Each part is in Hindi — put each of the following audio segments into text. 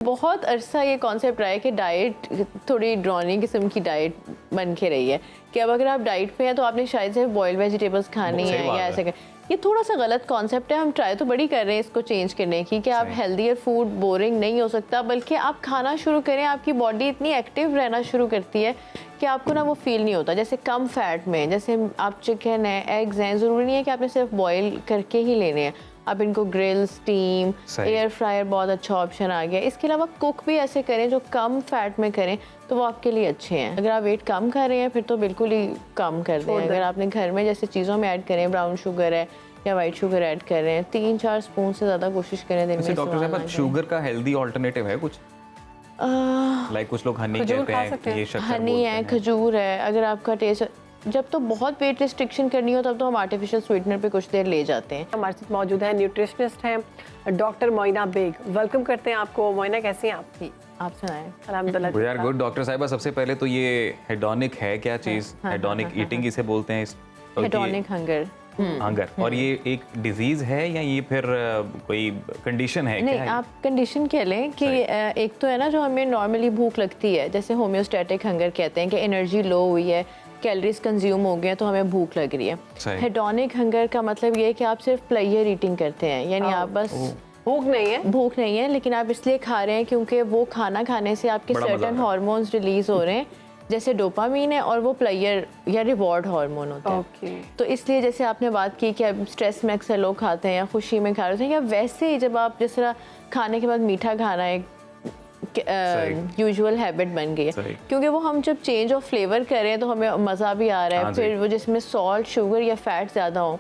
बहुत अरसा ये कॉन्सेप्ट रहा है कि डाइट थोड़ी ड्रॉनी किस्म की डाइट बन के रही है कि अब अगर आप डाइट पे हैं तो आपने शायद से बॉइल्ड वेजिटेबल्स खानी है या ऐसे ये थोड़ा सा गलत कॉन्सेप्ट है। हम ट्राई तो बड़ी कर रहे हैं इसको चेंज करने की कि आप हेल्दियर फूड बोरिंग नहीं हो सकता, बल्कि आप खाना शुरू करें। आपकी बॉडी इतनी एक्टिव रहना शुरू करती है कि आपको ना वो फील नहीं होता। जैसे कम फैट में, जैसे आप चिकन है, एग्स हैं, ज़रूरी नहीं है कि आपने सिर्फ बॉयल करके ही लेने हैं, आप इनको ग्रिल, स्टीम, एयर फ्रायर बहुत अच्छा ऑप्शन आ गया। इसके अलावा कुक भी ऐसे करें जो कम फैट में करें तो वो आपके लिए अच्छे हैं। अगर आप वेट कम कर रहे हैं फिर तो बिल्कुल ही कम कर दें। अगर आपने घर में जैसे चीज़ों में ऐड करें, ब्राउन शुगर है या वाइट शुगर ऐड कर रहे हैं, 3-4 स्पून से ज़्यादा कोशिश करें दिन में। डॉक्टर साहब, शुगर का हेल्दी ऑल्टरनेटिव है कुछ? लाइक कुछ लोग हनी कहते हैं, ये शक्कर हनी है, खजूर है। अगर आपका टेस्ट, जब तो बहुत वेट रिस्ट्रिक्शन करनी हो तब तो हम आर्टिफिशियल स्वीटनर पे कुछ देर ले जाते हैं। हमारे साथ मौजूद है न्यूट्रिशनिस्ट हैं डॉक्टर मोइना बेग। वेलकम करते हैं आपको। मोइना, कैसी हैं आप? आप सुनाएं। अल्हम्दुलिल्लाह वी आर गुड। डॉक्टर साहिबा, सबसे पहले तो ये हेडोनिक है क्या चीज़? हेडोनिक ईटिंग इसे बोलते हैं। हेडोनिक हंगर, और ये एक डिजीज है या ये फिर कोई कंडीशन है? नहीं, आप कंडीशन कह लें कि एक तो है ना जो हमें नॉर्मली भूख लगती है, जैसे होम्योस्टैटिक हंगर कहते हैं कि एनर्जी लो हुई है, कैलोरीज कंज्यूम हो गए तो हमें भूख लग रही है। हेडोनिक हंगर का मतलब ये है कि आप सिर्फ प्लेयर ईटिंग करते हैं, यानी आप बस भूख नहीं है लेकिन आप इसलिए खा रहे हैं क्योंकि वो खाना खाने से आपके सर्टेन हार्मोन्स रिलीज हो रहे हैं, जैसे डोपामीन है, और वो प्लेयर या रिवॉर्ड हार्मोन होता है। तो इसलिए जैसे आपने बात की कि अब स्ट्रेस में अक्सर लोग खाते हैं या खुशी में खा रहे हैं, या वैसे ही जब आप जिस तरह खाने के बाद मीठा खाना एक यूजुअल हैबिट बन गई है, क्योंकि वो हम जब चेंज ऑफ फ्लेवर कर रहे हैं तो हमें मज़ा भी आ रहा है। फिर वो जिसमें सॉल्ट, शुगर या फैट ज़्यादा हो,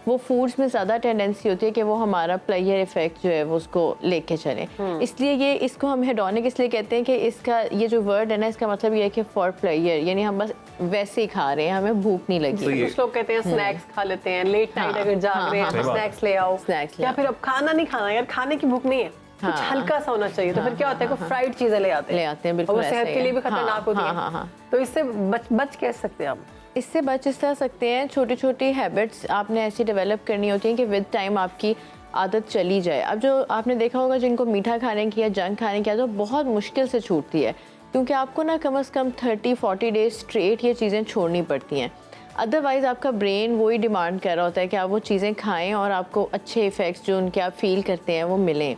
वो फूड्स में ज़्यादा टेंडेंसी होती है कि वो हमारा प्लेयर इफेक्ट जो है वो उसको लेके चले। इसलिए ये इसको हम हेडोनिक इसलिए कहते हैं कि इसका ये जो वर्ड है ना, इसका मतलब ये है कि फॉर प्लेयर, यानी हम बस वैसे ही खा रहे हैं, हमें भूख नहीं लगी। तो कुछ लोग कहते हैं स्नैक्स खा लेते हैं, लेट नाइट अगर जाग रहे हैं तो स्नैक्स ले आओ, या फिर अब खाना नहीं खाना, यार खाने की भूख नहीं है, कुछ हल्का सा होना चाहिए। तो फिर क्या होता है, कोई फ्राइड चीजें ले आते हैं, बिल्कुल, और सेहत के लिए भी खतरनाक होती है। तो इससे बच कैसे सकते हैं आप? इससे बच इस तरह सकते हैं, छोटी छोटी हैबिट्स आपने ऐसी डेवलप करनी होती हैं कि विद टाइम आपकी आदत चली जाए। अब जो आपने देखा होगा जिनको मीठा खाने की या जंक खाने की आदत बहुत मुश्किल से छूटती है, क्योंकि आपको ना कम से कम 30-40 डेज स्ट्रेट ये चीज़ें छोड़नी पड़ती हैं। अदरवाइज़ आपका ब्रेन वही डिमांड कर रहा होता है कि आप वो चीज़ें खाएं और आपको अच्छे इफ़ेक्ट्स जो उनके आप फील करते हैं वो मिलें।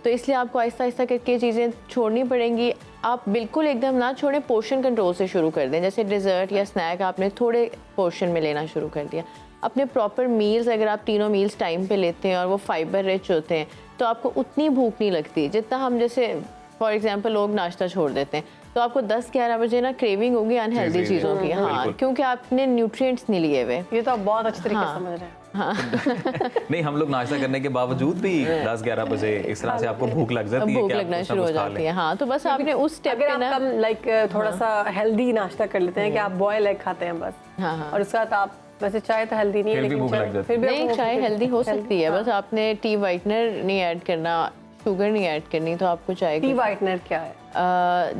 तो इसलिए आपको आहिस्ता आहिस्ता करके चीज़ें छोड़नी पड़ेंगी। आप बिल्कुल एकदम ना छोड़ें, पोर्शन कंट्रोल से शुरू कर दें। जैसे डिज़र्ट या स्नैक आपने थोड़े पोर्शन में लेना शुरू कर दिया। अपने प्रॉपर मील्स, अगर आप तीनों मील्स टाइम पे लेते हैं और वो फाइबर रिच होते हैं, तो आपको उतनी भूख नहीं लगती जितना हम, जैसे फॉर एग्जांपल लोग नाश्ता छोड़ देते हैं तो आपको 10-11 बजे ना क्रेविंग होगी अनहेल्दी चीज़ों की। हाँ, क्योंकि आपने न्यूट्रिएंट्स नहीं लिए हुए। ये तो आप बहुत अच्छे तरीके से समझ रहे हैं। नहीं, हम लोग नाश्ता करने के बावजूद भी 10-11 बजे इस तरह से आपको भूख लग जाती है, भूख लगना शुरू हो जाती है। हाँ, तो बस आपने उस स्टेप पे ना लाइक थोड़ा सा हेल्दी नाश्ता कर लेते हैं कि आप बॉयल एग खाते हैं बस, और उसके साथ आप, वैसे चाय तो हेल्दी नहीं है लेकिन फिर भी नहीं, चाय हेल्दी हो सकती है, बस आपने टी वाइटनर नहीं ऐड करना, शुगर नहीं ऐड करनी, तो आपको चाय। टी वाइटनर क्या है?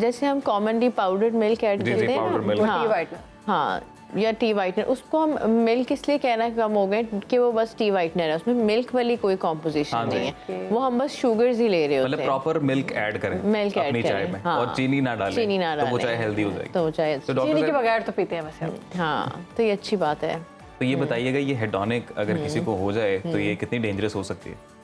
जैसे हम कॉमनली पाउडर्ड मिल्क ऐड करते हैं ना, टी वाइटनर, हाँ, या टी वाइटनर, उसको हम मिल्क इसलिए कहना कम हो गए कि वो बस टी वाइटनर है, उसमें मिल्क वाली कोई कॉम्पोजिशन नहीं है, वो हम बस शुगर्स ही ले रहे होते हैं। मतलब प्रॉपर मिल्क ऐड करें, मिल्क ऐड करें, हाँ, और चीनी ना डालें, तो वो चाय हेल्दी हो जाएगी। तो वो चाय चीनी के बगैर तो पीते हैं वैसे। हाँ, तो ये अच्छी बात है। तो ये बताइएगा, ये हेडोनिक अगर किसी को हो जाए तो ये कितनी डेंजरस हो सकती है?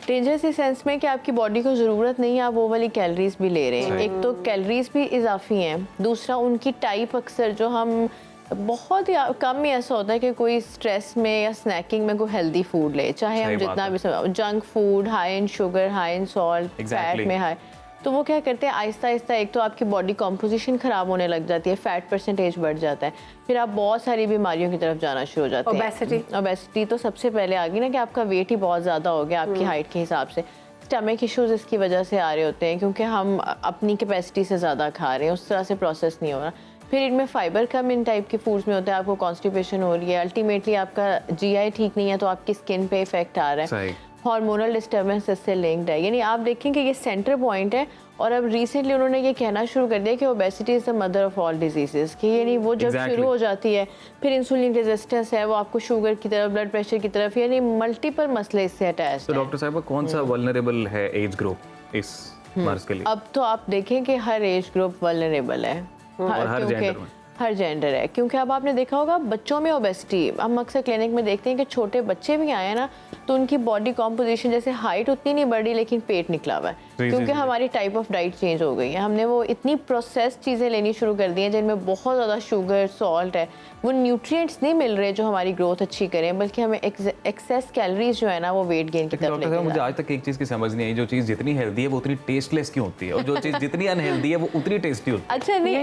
डेंजरस इस सेंस में कि आपकी बॉडी को ज़रूरत नहीं है आप वो वाली कैलोरीज भी ले रहे हैं। एक तो कैलोरीज भी इजाफी हैं, दूसरा उनकी टाइप, अक्सर जो हम बहुत ही कम ही ऐसा होता है कि कोई स्ट्रेस में या स्नैकिंग में कोई हेल्दी फूड ले, चाहे हम जितना भी junk food, high in sugar, high in salt, fat में हाई, तो वो क्या करते हैं आहिस्ता आहिस्ता, एक तो आपकी बॉडी कॉम्पोजिशन ख़राब होने लग जाती है, फैट परसेंटेज बढ़ जाता है, फिर आप बहुत सारी बीमारियों की तरफ जाना शुरू हो जाते हैं। ओबेसिटी तो सबसे पहले आ गई ना, कि आपका वेट ही बहुत ज़्यादा हो गया आपकी हाइट के हिसाब से। स्टमक इश्यूज़ इसकी वजह से आ रहे होते हैं क्योंकि हम अपनी कैपेसिटी से ज़्यादा खा रहे हैं, उस तरह से प्रोसेस नहीं हो रहा। फिर इनमें फाइबर कम इन टाइप के फूड्स में होता है, आपको कॉन्स्टिपेशन हो रही है, अल्टीमेटली आपका जीआई ठीक नहीं है तो आपकी स्किन पे इफेक्ट आ रहा है, हार्मोनल डिस्टर्बेंस इससे लिंक्ड है। यानी आप देखें कि ये सेंटर पॉइंट है, और अब रिसेंटली उन्होंने ये कहना शुरू कर दिया कि obesity is the mother of all diseases, कि यानी वो जब शुरू हो जाती है फिर इंसुलिन रेजिस्टेंस है, वो आपको शुगर की तरफ, ब्लड प्रेशर की तरफ, यानी मल्टीपल मसले इससे अटैच हैं। तो डॉक्टर साहब, कौन सा वल्नरेबल है एज ग्रुप इस मर्ज के लिए? अब तो आप देखें कि हर एज ग्रुप वल्नरेबल है, और हर क्योंकि जेंडर में। हर जेंडर है, क्योंकि अब आपने देखा होगा बच्चों में ओबेसिटी, हम अक्सर क्लिनिक में देखते हैं कि छोटे बच्चे भी आए हैं ना तो उनकी बॉडी कॉम्पोजिशन, जैसे हाइट उतनी नहीं बढ़ी लेकिन पेट निकला हुआ है, क्योंकि हमारी टाइप ऑफ डाइट चेंज हो गई है। हमने वो इतनी प्रोसेस्ड चीज़ें लेनी शुरू कर दी हैं जिनमें बहुत ज़्यादा शुगर, सॉल्ट है, वो न्यूट्रिएंट्स नहीं मिल रहे जो हमारी ग्रोथ अच्छी करें, बल्कि हमें एक्सेस कैलोरीज जो है ना वो वेट गेन की तरफ डॉक्टर साहब, मुझे आज तक एक चीज़ की समझ नहीं आई, जो चीज़ जितनी हेल्दी है वो उतनी टेस्टलेस क्यों होती है, और जो चीज़ जितनी अनहेल्दी है वो उतनी टेस्टी होती है? अच्छा नहीं,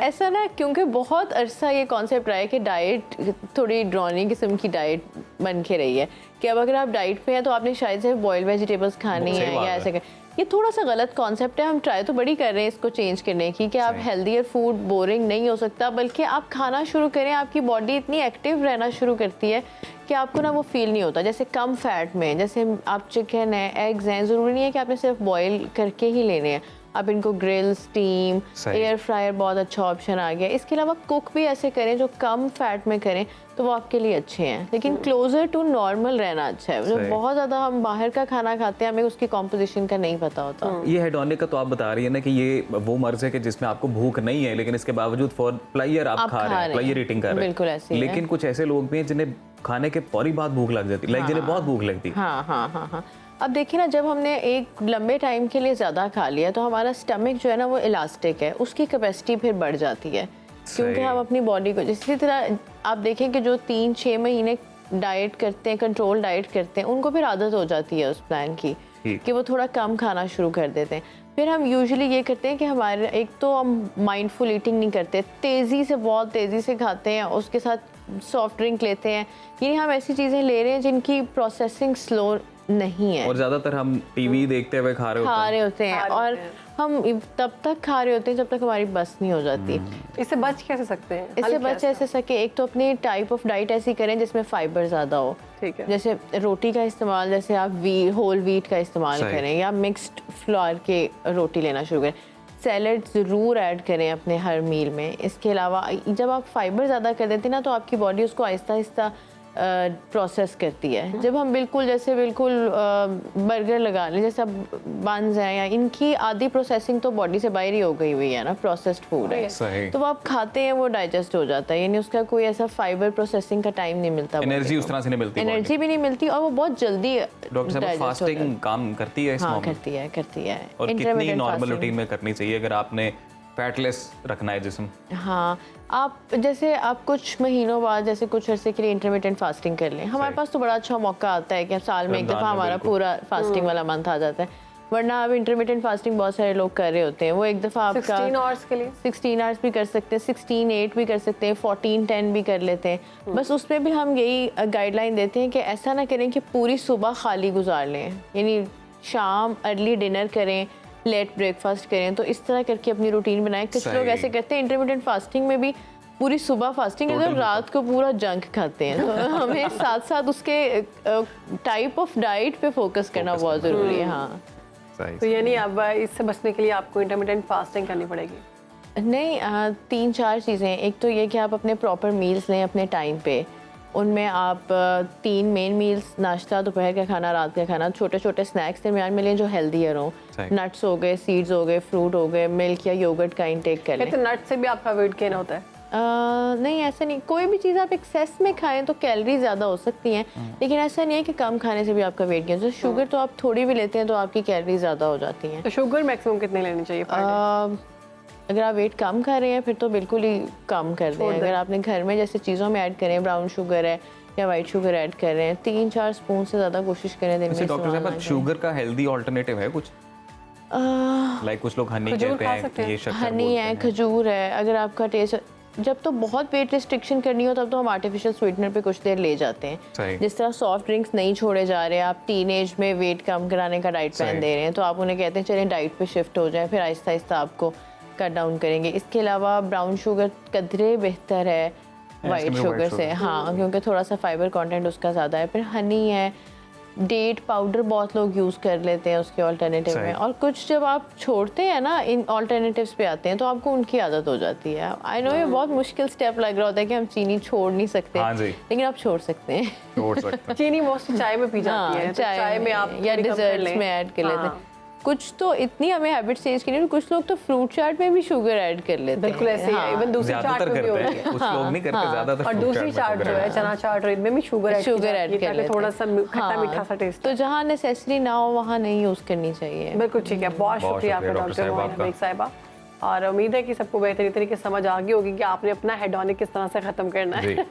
ऐसा ना, क्योंकि बहुत अरसा ये कॉन्सेप्ट रहा है कि डाइट थोड़ी ड्रॉनी किस्म की डाइट बन के रही है कि अब अगर आप डाइट पे हैं तो आपने शायद से बॉइल्ड वेजिटेबल्स खानी है या ऐसे। ये थोड़ा सा गलत कॉन्सेप्ट है। हम ट्राई तो बड़ी कर रहे हैं इसको चेंज करने की कि आप हेल्दियर फूड बोरिंग नहीं हो सकता, बल्कि आप खाना शुरू करें, आपकी बॉडी इतनी एक्टिव रहना शुरू करती है कि आपको ना वो फील नहीं होता। जैसे कम फैट में, जैसे आप चिकन है, एग्स हैं, ज़रूरी नहीं है कि आपने सिर्फ बॉयल करके ही लेने हैं, आप इनको ग्रिल, स्टीम, एयर फ्रायर बहुत अच्छा ऑप्शन आ गया। इसके अलावा कुक भी ऐसे करें जो कम फैट में करें तो वो आपके लिए अच्छे हैं, लेकिन क्लोजर टू नॉर्मल रहना अच्छा है। जो बहुत ज़्यादा हम बाहर का खाना खाते हैं, हमें उसकी कॉम्पोजिशन का नहीं पता होता। ये हेडोनिक का तो आप बता रही है ना कि ये वो मर्ज है कि जिसमें आपको भूख नहीं है, लेकिन इसके बावजूद फॉर प्लेयर आप खा रहे हैं, प्लेयर ईटिंग कर रहे हैं। बिल्कुल ऐसे ही है। लेकिन कुछ ऐसे लोग भी हैं जिन्हें खाने के फौरी बाद भूख लग जाती है, लाइक जिन्हें बहुत भूख लगती है। हाँ। अब देखिए ना, जब हमने एक लंबे टाइम के लिए ज़्यादा खा लिया तो हमारा स्टमक जो है ना वो इलास्टिक है, उसकी कैपेसिटी फिर बढ़ जाती है, क्योंकि हम अपनी बॉडी को, इसी तरह आप देखें कि जो 3-6 महीने डाइट करते हैं, कंट्रोल डाइट करते हैं, उनको फिर आदत हो जाती है उस प्लान की कि वो थोड़ा कम खाना शुरू कर देते हैं। फिर हम यूजुअली ये करते हैं कि हमारे, एक तो हम माइंडफुल ईटिंग नहीं करते, बहुत तेज़ी से खाते हैं, उसके साथ सॉफ्ट ड्रिंक लेते हैं, यानी हम ऐसी चीज़ें ले रहे हैं जिनकी प्रोसेसिंग स्लो नहीं है, और ज्यादातर हम टीवी देखते हुए खा रहे होते हैं और हम तब तक खा रहे होते हैं जब तक हमारी बस नहीं हो जाती। इससे बच कैसे सकते हैं? इससे बच ऐसे सके, एक तो अपनी टाइप ऑफ डाइट ऐसी करें जिसमें फाइबर ज़्यादा हो। ठीक है। जैसे रोटी का इस्तेमाल, जैसे आप होल व्हीट का इस्तेमाल करें या मिक्स्ड फ्लोर के रोटी लेना शुरू करें। सैलड ज़रूर ऐड करें अपने हर मील में। इसके अलावा जब आप फाइबर ज़्यादा कर देते हैं ना तो आपकी बॉडी उसको आहिस्ता आहिस्ता प्रोसेस करती है। जब हम बिल्कुल बर्गर लगा लें, जैसे अब बंस हैं या इनकी आधी प्रोसेसिंग तो बॉडी से बाहर ही हो गई हुई है ना, प्रोसेस्ड फूड है, तो वो आप खाते हैं वो डाइजेस्ट हो जाता है, यानी उसका कोई ऐसा फाइबर प्रोसेसिंग का टाइम नहीं मिलता, एनर्जी उस तरह से नहीं मिलती, एनर्जी भी नहीं मिलती, और वो बहुत जल्दी। डॉक्टर साहब, फास्टिंग काम करती है इस मामले में? करती है। और कितनी नॉर्मल रूटीन में करनी चाहिए अगर आपने फैटलेस रखना है जिस्म? हाँ, आप जैसे आप कुछ महीनों बाद, जैसे कुछ अरसे के लिए इंटरमिटेंट फास्टिंग कर लें। हमारे पास तो बड़ा अच्छा मौका आता है कि साल में एक दफ़ा हमारा पूरा फास्टिंग वाला मंथ आ जाता है, वरना अब इंटरमिटेंट फास्टिंग बहुत सारे लोग कर रहे होते हैं। वो एक दफ़ा आपका 16 आवर्स के लिए 16 आवर्स भी कर सकते हैं, 16-8 भी कर सकते हैं, 14-10 भी कर लेते हैं। बस उसमें भी हम यही गाइडलाइन देते हैं कि ऐसा ना करें कि पूरी सुबह खाली गुजार लें, यानी शाम अर्ली डिनर करें, लेट ब्रेकफास्ट करें, तो इस तरह करके अपनी रूटीन बनाएं। कुछ लोग ऐसे करते हैं इंटरमिटेंट फास्टिंग में भी पूरी सुबह फास्टिंग अगर रात को पूरा जंक खाते हैं, तो हमें साथ साथ उसके टाइप ऑफ डाइट पे फोकस करना बहुत ज़रूरी है। हाँ, तो यानी अब इससे बचने के लिए आपको इंटरमिटेंट फास्टिंग करनी पड़ेगी? नहीं, 3-4 चीज़ें। एक तो ये कि आप अपने प्रॉपर मील्स लें अपने टाइम पे, उनमें आप 3 मेन मील्स, नाश्ता, दोपहर का खाना, रात का खाना, छोटे छोटे स्नैक्स दरमियान में लें जो हेल्दियर हों। नट्स हो गए, सीड्स हो गए, फ्रूट हो गए, मिल्क या योगर्ट का इंटेक कर लें। तो नट्स से भी आपका वेट गेन होता है? नहीं, ऐसा नहीं, कोई भी चीज़ आप एक्सेस में खाएं तो कैलोरी ज़्यादा हो सकती हैं, लेकिन ऐसा नहीं है कि कम खाने से भी आपका वेट गेन। जैसे शुगर तो आप थोड़ी भी लेते हैं तो आपकी कैलोरी ज़्यादा हो जाती हैं। तो शुगर मैक्सिमम कितनी लेनी चाहिए? अगर आप वेट कम कर रहे हैं फिर तो बिल्कुल ही कम कर दें। अगर आपने घर में जैसे चीज़ों में ऐड करें, ब्राउन शुगर है या वाइट शुगर ऐड कर रहे हैं, 3-4 स्पून से ज़्यादा कोशिश करें दिन में। डॉक्टर साहब, शुगर का हेल्दी ऑल्टरनेटिव है कुछ? लाइक कुछ लोग हनी कहते हैं, ये शक्कर हनी है, खजूर है। अगर आपका टेस्ट, जब तो बहुत वेट रिस्ट्रिक्शन करनी हो तब तो हम आर्टिफिशियल स्वीटनर पे कुछ देर ले जाते हैं। जिस तरह सॉफ्ट ड्रिंक्स नहीं छोड़े जा रहे, आप टीनेज में वेट कम कराने का डाइट प्लान दे रहे हैं, तो आप उन्हें कहते हैं चलें डाइट पे शिफ्ट हो जाए, फिर आहिस्ता आहिस्ता आपको कट डाउन करेंगे। इसके अलावा ब्राउन शुगर कदरे बेहतर है वाइट शुगर से, हाँ, क्योंकि थोड़ा सा फाइबर कंटेंट उसका ज़्यादा है। फिर हनी है, डेट पाउडर बहुत लोग यूज़ कर लेते हैं उसके ऑल्टरनेटिव में, और कुछ जब आप छोड़ते हैं ना, इन ऑल्टरनेटिव्स पे आते हैं तो आपको उनकी आदत हो जाती है। आई नो ये बहुत मुश्किल स्टेप लग रहा होता है कि हम चीनी छोड़ नहीं सकते, लेकिन आप छोड़ सकते हैं। चीनी मोस्टली चाय में पी जाती है, चाय में आप या डिजर्ट्स में ऐड कर लेते हैं। कुछ तो इतनी हमें हैबिट चेंज करनी है, कुछ लोग तो फ्रूट चाट में भी शुगर ऐड कर लेते हैं। बिल्कुल ऐसे ही है, इवन दूसरी चाट ज्यादातर में भी हो करते रही है। हैं, कुछ लोग नहीं करते ज्यादातर। और दूसरी चाट जो है चना चाट, इनमें भी शुगर ऐड कर लेते, थोड़ा सा खट्टा मीठा सा टेस्ट। तो जहाँ नेसेसरी ना हो वहाँ नहीं यूज करनी चाहिए। बिल्कुल ठीक है, बहुत शुक्रिया आपका डॉक्टर मोहम्मद साहिबा, और उम्मीद है कि सबको बेहतरीन तरीके से समझ आ गई होगी कि आपने अपना हेडोनिक किस तरह से खत्म करना है।